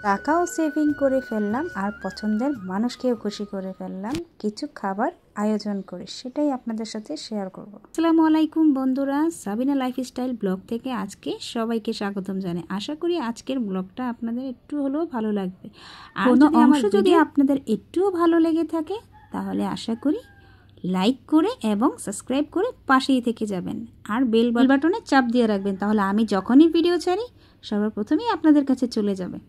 টাকাও সেভিং করে ফেললাম আর পছন্দের মানুষকেও খুশি করে ফেললাম কিছু খাবার আয়োজন করে, সেটাই আপনাদের সাথে শেয়ার করব। আসসালামু আলাইকুম বন্ধুরা, সাবিনা লাইফস্টাইল ব্লগ থেকে আজকে সবাইকে স্বাগতম জানাই। আশা করি আজকের ব্লগটা আপনাদের একটু হলেও ভালো লাগবে। আর কোনো অংশ যদি আপনাদের একটুও ভালো লেগে থাকে তাহলে আশা করি লাইক করে এবং সাবস্ক্রাইব করে পাশেই থেকে যাবেন আর বেল বাটনে চাপ দিয়ে রাখবেন, তাহলে আমি যখনই ভিডিও ছাড়ি সবার প্রথমেই আপনাদের কাছে চলে যাবে।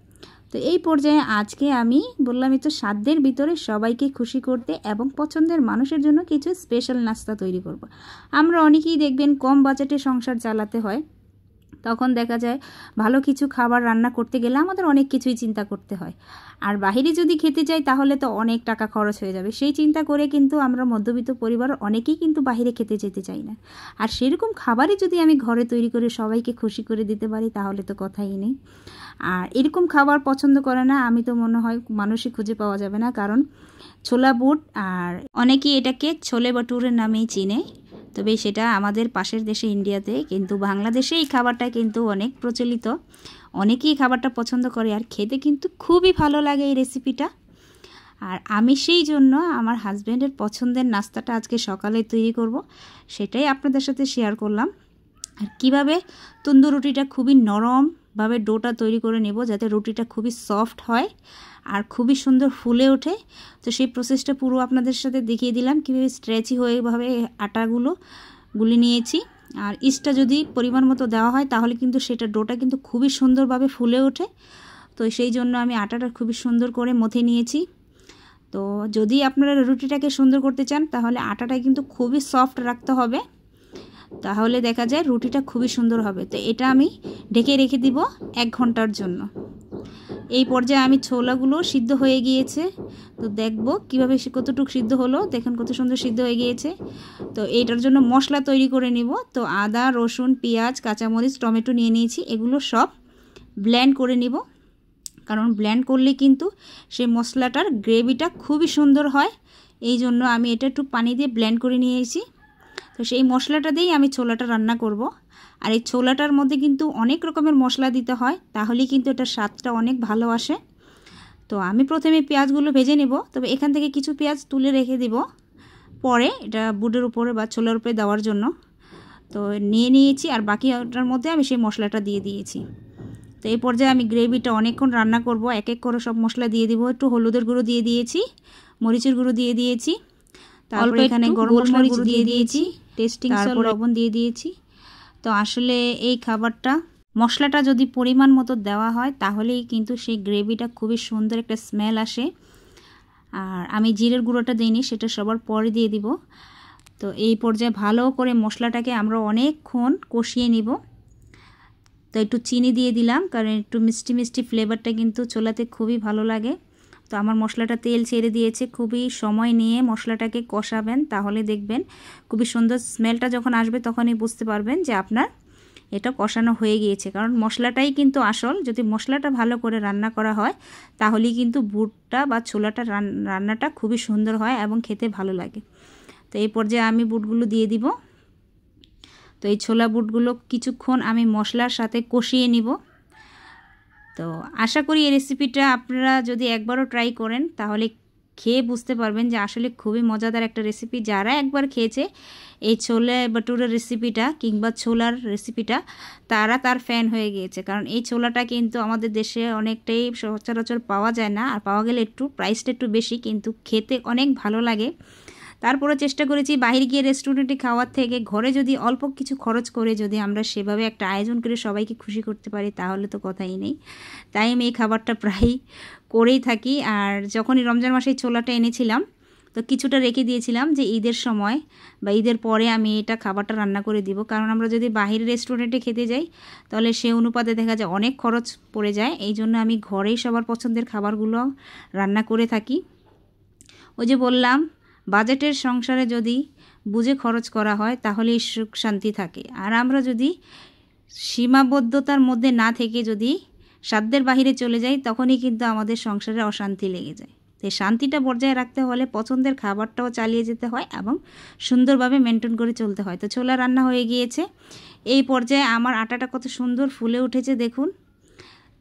তো এই পর্যায়ে আজকে আমি বললামই তো সাধ্যের ভিতরে সবাইকে খুশি করতে এবং পছন্দের মানুষের জন্য কিছু স্পেশাল নাস্তা তৈরি করব। আমরা অনেকেই দেখবেন কম বাজেটে সংসার চালাতে হয়, তখন দেখা যায় ভালো কিছু খাবার রান্না করতে গেলে আমাদের অনেক কিছুই চিন্তা করতে হয়। আর বাইরে যদি খেতে যাই তাহলে তো অনেক টাকা খরচ হয়ে যাবে, সেই চিন্তা করে কিন্তু আমরা মধ্যবিত্ত পরিবার অনেকেই কিন্তু বাইরে খেতে যেতে চাই না। আর সেরকম খাবারই যদি আমি ঘরে তৈরি করে সবাইকে খুশি করে দিতে পারি তাহলে তো কথাই নেই। আর এরকম খাবার পছন্দ করে না আমি তো মনে হয় মানুষই খুঁজে পাওয়া যাবে না, কারণ ছোলা বুট আর অনেকেই এটাকে ছোলে বাটুরের নামেই চিনে, তবে সেটা আমাদের পাশের দেশে ইন্ডিয়াতে, কিন্তু বাংলাদেশে এই খাবারটা কিন্তু অনেক প্রচলিত, অনেকেই খাবারটা পছন্দ করে আর খেতে কিন্তু খুবই ভালো লাগে এই রেসিপিটা। আর আমি সেই জন্য আমার হাজব্যান্ডের পছন্দের নাস্তাটা আজকে সকালে তৈরি করব, সেটাই আপনাদের সাথে শেয়ার করলাম। আর কিভাবে তন্দুর রুটিটা খুবই নরমভাবে ডোটা তৈরি করে নেব যাতে রুটিটা খুবই সফট হয় আর খুবই সুন্দর ফুলে ওঠে, তো সেই প্রসেসটা পুরো আপনাদের সাথে দেখিয়ে দিলাম। কীভাবে স্ট্রেচি হয়েভাবে আটাগুলো গুলি নিয়েছি, আর ইস্টটা যদি পরিমাণ মতো দেওয়া হয় তাহলে কিন্তু সেটা ডোটা কিন্তু খুবই সুন্দরভাবে ফুলে ওঠে। তো সেই জন্য আমি আটাটা খুবই সুন্দর করে মথে নিয়েছি। তো যদি আপনারা রুটিটাকে সুন্দর করতে চান তাহলে আটাটা কিন্তু খুবই সফট রাখতে হবে, তাহলে দেখা যায় রুটিটা খুবই সুন্দর হবে। তো এটা আমি ঢেকে রেখে দিব 1 ঘন্টার জন্য। এই পর্যায়ে আমি ছোলাগুলো সিদ্ধ হয়ে গিয়েছে, তো দেখব কীভাবে কতটুকু সিদ্ধ হলো, দেখুন কত সুন্দর সিদ্ধ হয়ে গিয়েছে। তো এইটার জন্য মশলা তৈরি করে নিব। তো আদা, রসুন, পেঁয়াজ, কাঁচামরিচ, টমেটো নিয়ে নিয়েছি, এগুলো সব ব্লেন্ড করে নিব, কারণ ব্লেন্ড করলে কিন্তু সেই মশলাটার গ্রেভিটা খুবই সুন্দর হয়। এই জন্য আমি এটা একটু পানি দিয়ে ব্লেন্ড করে নিয়েছি। তো সেই মশলাটা দিয়েই আমি ছোলাটা রান্না করব। আর এই ছোলাটার মধ্যে কিন্তু অনেক রকমের মশলা দিতে হয়, তাহলেই কিন্তু এটার স্বাদটা অনেক ভালো আসে। তো আমি প্রথমে পেঁয়াজগুলো ভেজে নেব, তবে এখান থেকে কিছু পেঁয়াজ তুলে রেখে দিব পরে এটা বুটের উপরে বা ছোলার উপরে দেওয়ার জন্য। তো নিয়ে নিয়েছি আর বাকিটার মধ্যে আমি সেই মশলাটা দিয়ে দিয়েছি। তো এই পর্যায়ে আমি গ্রেভিটা অনেকক্ষণ রান্না করব, এক এক করে সব মশলা দিয়ে দিব। একটু হলুদের গুঁড়ো দিয়ে দিয়েছি, মরিচের গুঁড়ো দিয়ে দিয়েছি, তারপরে এখানে গরম মশলার গুঁড়ো দিয়ে দিয়েছি, টেস্টিং সল্ট, লবণ দিয়ে দিয়েছি। তো আসলে এই খাবারটা মশলাটা যদি পরিমাণ মতো দেওয়া হয় তাহলেই কিন্তু সেই গ্রেভিটা খুবই সুন্দর একটা স্মেল আসে। আর আমি জিরের গুঁড়োটা দিইনি, সেটা সবার পরে দিয়ে দিব। তো এই পর্যায়ে ভালো করে মশলাটাকে আমরা অনেকক্ষণ কষিয়ে নিব। তো একটু চিনি দিয়ে দিলাম, কারণ একটু মিষ্টি মিষ্টি ফ্লেভারটা কিন্তু ছোলাতে খুবই ভালো লাগে। তো আমার মশলাটা তেল ছেড়ে দিয়েছে, খুবই সময় নিয়ে মশলাটাকে কষাবেন, তাহলে দেখবেন খুবই সুন্দর স্মেলটা যখন আসবে তখনই বুঝতে পারবেন যে আপনার এটা কষানো হয়ে গিয়েছে, কারণ মশলাটাই কিন্তু আসল। যদি মশলাটা ভালো করে রান্না করা হয় তাহলেই কিন্তু বুটটা বা ছোলাটা রান্নাটা খুবই সুন্দর হয় এবং খেতে ভালো লাগে। তো এই পর্যায়ে আমি বুটগুলো দিয়ে দিব। তো এই ছোলা বুটগুলো কিছুক্ষণ আমি মশলার সাথে কষিয়ে নিব। তো আশা করি এই রেসিপিটা আপনারা যদি একবারও ট্রাই করেন তাহলে খেয়ে বুঝতে পারবেন যে আসলে খুবই মজাদার একটা রেসিপি। যারা একবার খেয়েছে এই ছোলে বাটুরের রেসিপিটা কিংবা ছোলার রেসিপিটা, তারা তার ফ্যান হয়ে গিয়েছে, কারণ এই ছোলাটা কিন্তু আমাদের দেশে অনেকটাই সচরাচর পাওয়া যায় না, আর পাওয়া গেলে একটু প্রাইসটা একটু বেশি, কিন্তু খেতে অনেক ভালো লাগে। তারপরে চেষ্টা করেছি বাইরে গিয়ে রেস্টুরেন্টে খাওয়ার থেকে ঘরে যদি অল্প কিছু খরচ করে যদি আমরা সেভাবে একটা আয়োজন করে সবাইকে খুশি করতে পারি তাহলে তো কথাই নেই। তাই আমি এই খাবারটা প্রায়ই করেই থাকি। আর যখনই রমজান মাসে ছোলাটা এনেছিলাম তো কিছুটা রেখে দিয়েছিলাম যে ঈদের সময় বা ঈদের পরে আমি এটা খাবারটা রান্না করে দিব, কারণ আমরা যদি বাইরে রেস্টুরেন্টে খেতে যাই তাহলে সে অনুপাতে দেখা যায় অনেক খরচ পড়ে যায়। এই জন্য আমি ঘরেই সবার পছন্দের খাবারগুলো রান্না করে থাকি। ওই যে বললাম, বাজেটের সংসারে যদি বুঝে খরচ করা হয় তাহলেই সুখ শান্তি থাকে। আর আমরা যদি সীমাবদ্ধতার মধ্যে না থেকে যদি সাধ্যের বাহিরে চলে যাই তখনই কিন্তু আমাদের সংসারে অশান্তি লেগে যায়। তো শান্তিটা বজায় রাখতে হলে পছন্দের খাবারটাও চালিয়ে যেতে হয় এবং সুন্দরভাবে মেনটেন করে চলতে হয়। তো ছোলা রান্না হয়ে গিয়েছে, এই পর্যায়ে আমার আটাটা কত সুন্দর ফুলে উঠেছে দেখুন।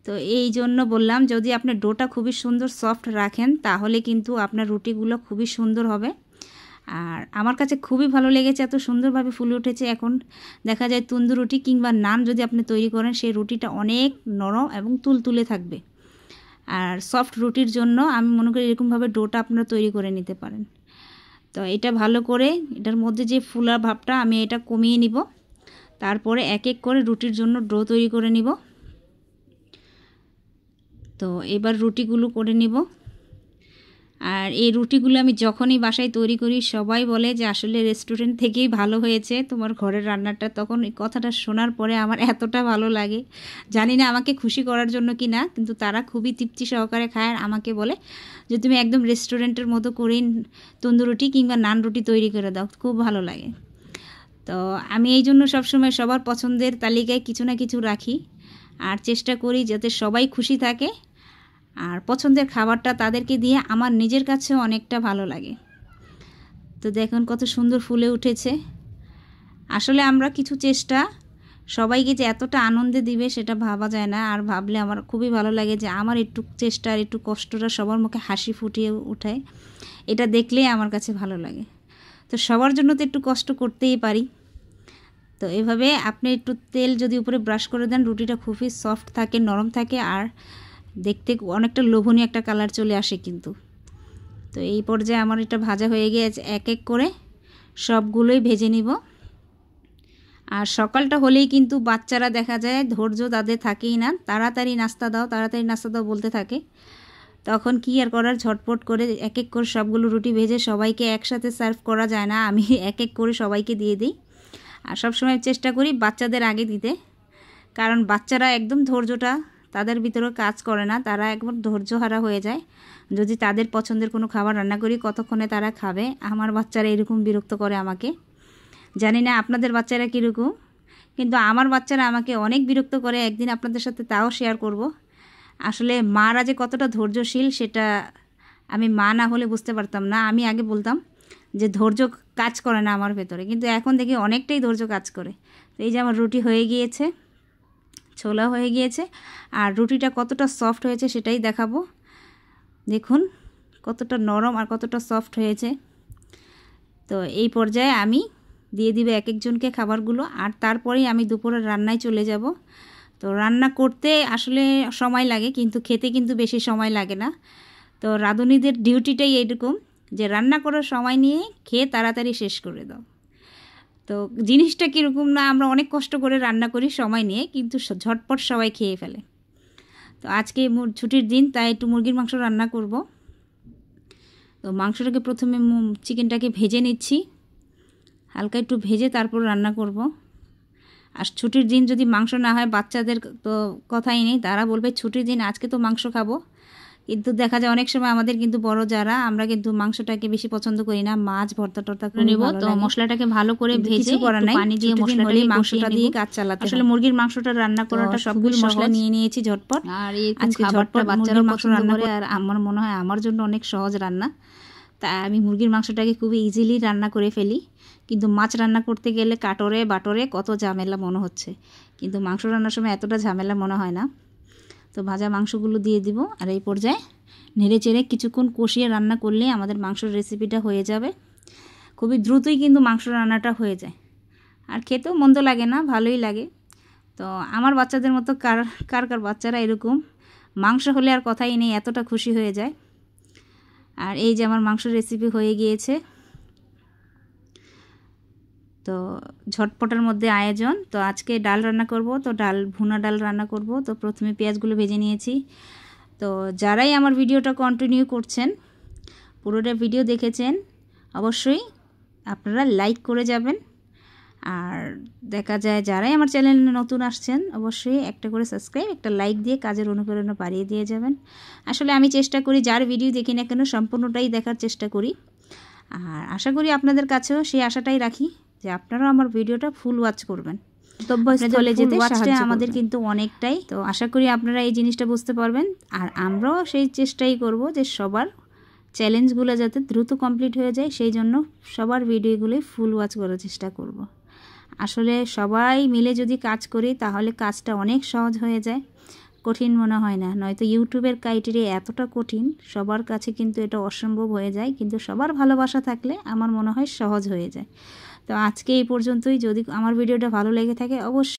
তো এই জন্য বললাম, যদি আপনি ডোটা খুবই সুন্দর সফট রাখেন তাহলে কিন্তু আপনার রুটিগুলো খুবই সুন্দর হবে। আর আমার কাছে খুবই ভালো লেগেছে, এত সুন্দরভাবে ফুলে উঠেছে। এখন দেখা যায় তন্দুর রুটি কিংবা নান যদি আপনি তৈরি করেন, সেই রুটিটা অনেক নরম এবং তুলতুলে থাকবে। আর সফট রুটির জন্য আমি মনে করি এরকমভাবে ডোটা আপনারা তৈরি করে নিতে পারেন। তো এটা ভালো করে, এটার মধ্যে যে ফুলা ভাবটা, আমি এটা কমিয়ে নিব। তারপরে এক এক করে রুটির জন্য ডো তৈরি করে নিব। তো এবার রুটিগুলো করে নিব। আর এই রুটিগুলো আমি যখনই বাসায় তৈরি করি সবাই বলে যে আসলে রেস্টুরেন্ট থেকেই ভালো হয়েছে তোমার ঘরের রান্নাটা। তখন এই কথাটা শোনার পরে আমার এতটা ভালো লাগে, জানি না আমাকে খুশি করার জন্য কি না, কিন্তু তারা খুবই তৃপ্তি সহকারে খায় আর আমাকে বলে যে তুমি একদম রেস্টুরেন্টের মতো করেই তন্দুর রুটি কিংবা নান রুটি তৈরি করে দাও, খুব ভালো লাগে। তো আমি এই জন্য সবসময় সবার পছন্দের তালিকায় কিছু না কিছু রাখি আর চেষ্টা করি যাতে সবাই খুশি থাকে আর পছন্দের খাবারটা তাদেরকে দিয়ে আমার নিজের কাছেও অনেকটা ভালো লাগে। তো দেখুন কত সুন্দর ফুলে উঠেছে। আসলে আমরা কিছু চেষ্টা সবাইকে যে এতটা আনন্দে দিবে সেটা ভাবা যায় না, আর ভাবলে আমার খুবই ভালো লাগে যে আমার একটু চেষ্টা আর একটু কষ্টটা সবার মুখে হাসি ফুটিয়ে উঠায়, এটা দেখলেই আমার কাছে ভালো লাগে। তো সবার জন্য তো একটু কষ্ট করতেই পারি। তো এভাবে আপনি একটু তেল যদি উপরে ব্রাশ করে দেন, রুটিটা খুবই সফট থাকে, নরম থাকে আর দেখতে অনেকটা লোভনীয় একটা কালার চলে আসে কিন্তু। তো এই পর্যায়ে আমার এটা ভাজা হয়ে গিয়েছে, এক এক করে সবগুলোই ভেজে নিব। আর সকালটা হলেই কিন্তু বাচ্চারা দেখা যায় ধৈর্য তাদের থাকেই না, তাড়াতাড়ি নাস্তা দাও তাড়াতাড়ি নাস্তা দাও বলতে থাকে। তখন কি আর করার, ঝটপট করে এক এক করে সবগুলো রুটি ভেজে সবাইকে একসাথে সার্ভ করা যায় না, আমি এক এক করে সবাইকে দিয়ে দিই। আর সবসময় চেষ্টা করি বাচ্চাদের আগে দিতে, কারণ বাচ্চারা একদম ধৈর্যটা তাদের ভিতরে কাজ করে না, তারা একবার ধৈর্যহারা হয়ে যায়। যদি তাদের পছন্দের কোনো খাবার রান্না করি কতক্ষণে তারা খাবে। আমার বাচ্চারা এরকম বিরক্ত করে আমাকে, জানি না আপনাদের বাচ্চারা কীরকম, কিন্তু আমার বাচ্চারা আমাকে অনেক বিরক্ত করে। একদিন আপনাদের সাথে তাও শেয়ার করব। আসলে মারা যে কতটা ধৈর্যশীল সেটা আমি মা না হলে বুঝতে পারতাম না। আমি আগে বলতাম যে ধৈর্য কাজ করে না আমার ভেতরে, কিন্তু এখন দেখি অনেকটাই ধৈর্য কাজ করে। তো এই যে আমার রুটি হয়ে গিয়েছে, ছোলা হয়ে গিয়েছে, আর রুটিটা কতটা সফট হয়েছে সেটাই দেখাবো। দেখুন কতটা নরম আর কতটা সফট হয়েছে। তো এই পর্যায়ে আমি দিয়ে দিব এক একজনকে খাবারগুলো, আর তারপরেই আমি দুপুরের রান্নায় চলে যাব। তো রান্না করতে আসলে সময় লাগে, কিন্তু খেতে কিন্তু বেশি সময় লাগে না। তো রাঁধুনিদের ডিউটিটাই এইরকম যে রান্না করার সময় নিয়ে খেয়ে তাড়াতাড়ি শেষ করে দাও। তো জিনিসটা কীরকম না, আমরা অনেক কষ্ট করে রান্না করি সময় নিয়ে, কিন্তু ঝটপট সবাই খেয়ে ফেলে। তো আজকে ছুটির দিন, তাই একটু মুরগির মাংস রান্না করব। তো মাংসটাকে প্রথমে চিকেনটাকে ভেজে নিচ্ছি, হালকা একটু ভেজে তারপর রান্না করব। আর ছুটির দিন যদি মাংস না হয় বাচ্চাদের তো কথাই নেই, তারা বলবে ছুটির দিন আজকে তো মাংস খাবো। কিন্তু দেখা যায় অনেক সময় আমাদের কিন্তু বড় যারা আমরা কিন্তু মাংসটাকে বেশি পছন্দ করি না, মাছ ভর্তা টর্তা করে নেব। তো মশলাটাকে ভালো করে ভেজে পানি দিয়ে মশলাটা মাংসটা দিয়ে কাজ চালাতে। আসলে মুরগির মাংসটা রান্না করাটা সবগুলো মশলা নিয়ে নিয়েছি ঝটপট। আর এই খাবারটা বাচ্চারা মাংস রান্না করে, আর আমার মনে হয় আমার জন্য অনেক সহজ রান্না। তাই আমি মুরগির মাংসটাকে খুবই ইজিলি রান্না করে ফেলি। কিন্তু মাছ রান্না করতে গেলে কাটরে বাটরে কত ঝামেলা মনে হচ্ছে, কিন্তু মাংস রান্নার সময় এতটা ঝামেলা মনে হয় না। তো ভাজা মাংসগুলো দিয়ে দিব, আর এই পর্যায়ে নেড়ে চেড়ে কিছুক্ষণ কষিয়ে রান্না করলে আমাদের মাংসের রেসিপিটা হয়ে যাবে। খুবই দ্রুতই কিন্তু মাংস রান্নাটা হয়ে যায়, আর খেতেও মন্দ লাগে না, ভালোই লাগে। তো আমার বাচ্চাদের মতো কার কার বাচ্চারা এরকম মাংস হলে আর কথাই নেই, এতটা খুশি হয়ে যায়। আর এই যে আমার মাংসের রেসিপি হয়ে গিয়েছে। তো ঝটপটের মধ্যে আয়োজন। তো আজকে ডাল রান্না করব, তো ভুনা ডাল রান্না করব। তো প্রথমে পেঁয়াজগুলো ভেজে নিয়েছি। তো যারাই আমার ভিডিওটা কন্টিনিউ করছেন, পুরোটা ভিডিও দেখেছেন, অবশ্যই আপনারা লাইক করে যাবেন। আর দেখা যায় যারাই আমার চ্যানেলে নতুন আসছেন অবশ্যই একটা করে সাবস্ক্রাইব, একটা লাইক দিয়ে কাজের অনুপ্রেরণা বাড়িয়ে দিয়ে যাবেন। আসলে আমি চেষ্টা করি যার ভিডিও দেখি না কেন সম্পূর্ণটাই দেখার চেষ্টা করি, আর আশা করি আপনাদের কাছেও সেই আশাটাই রাখি যে আপনারাও আমার ভিডিওটা ফুল ওয়াচ করবেন। গন্তব্যস্থলে যেতে আমাদের কিন্তু অনেকটাই। তো আশা করি আপনারা এই জিনিসটা বুঝতে পারবেন, আর আমরাও সেই চেষ্টাই করব যে সবার চ্যালেঞ্জগুলো যাতে দ্রুত কমপ্লিট হয়ে যায়, সেই জন্য সবার ভিডিওগুলোই ফুল ওয়াচ করার চেষ্টা করব। আসলে সবাই মিলে যদি কাজ করি তাহলে কাজটা অনেক সহজ হয়ে যায়। কঠিন মনে হয় না, নয়তো ইউটিউবের ক্রাইটেরিয়া এতটা কঠিন, সবার কাছে কিন্তু এটা অসম্ভব হয়ে যায়। কিন্তু সবার ভালোবাসা থাকলে আমার মনে হয় সহজ হয়ে যায়। তো আজকে এই পর্যন্তই। যদি আমার ভিডিওটা ভালো লেগে থাকে অবশ্যই